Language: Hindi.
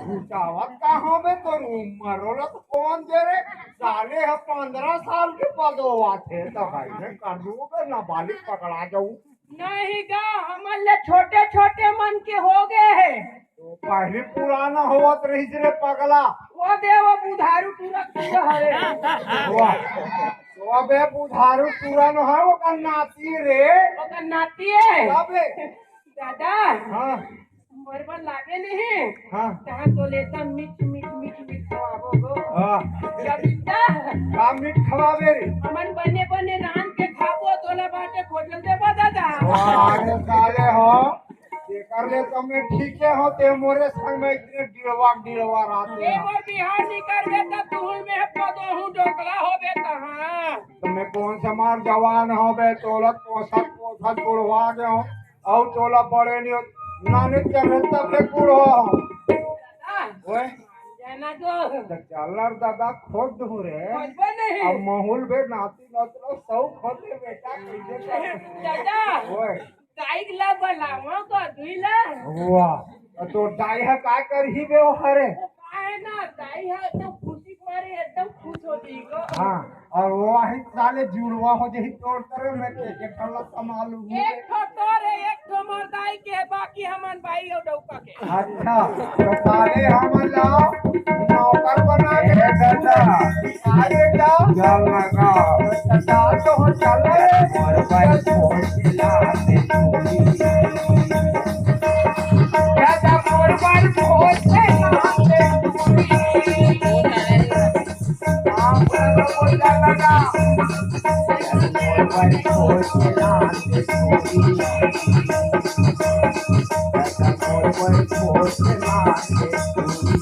छूटावत का बे तो उम्र तो कौन दे रे साले 15 साल के पदोवा थे तो भाई कर दूंगा ना बालिक पकड़ा जाऊं। नहीं गा हमन ले छोटे छोटे मन के हो गए है। तो पहले पुराना होवत रही रे पगला। वो देव बुधारू पूरा पूरा हरे। तो अबे बुधारू पुराना है वो का नाती रे। ओकर नाती है अबे दादा। हाँ बरबर लागे नहीं। हाँ कहाँ तो लेता मीठ मीठ मीठ मीठ खवाबो गो। हाँ जबिता का मीठ खवावे रे। हमन बने बने रान के खाबो तोला बाटे खोजल देबा दादा। अरे साले हो ये कर ले तो मैं ठीक है हो ते मोरे संग में इतने डिलवा रात ए वो बिहार निकर बेटा तू में पदो हूं डोकला हो बेटा। हां तो मैं कौन सा मार जवान हो बे तोलत पोसा बुढ़वा गए हो और तोला बड़े नहीं हो नाने चल तब से बुढ़वा हो ओए जाना जो तो चलर दादा खोद दू रे। खोजबो नहीं। अब महूल बे नाती नतलो सौ खोदे बेटा कैसे दादा ओए काई ला बलावा को दुइला। वाह तो डाई है का कर ही बे ओ हरे। काहे ना दाई है तो खुशी मारे एकदम खुश हो जीगो। हाँ और वो ही साले जुड़वा हो जही तोड़ करे मैं के ठल्ला संभालू एक ठो तोरे एक ठो मर्दाई के बाकी हमन भाई और डौका के। अच्छा तो साले हम लाओ नौकर बना के दादा आगे जाओ चल लगा दादा तो हो चल रे और भाई फोन चिल्ला दे दादा मोर बार फोन से ना आप बोल लगा मोर बार फोन चिल्ला दे दादा मोर बार फोन चिल्ला दे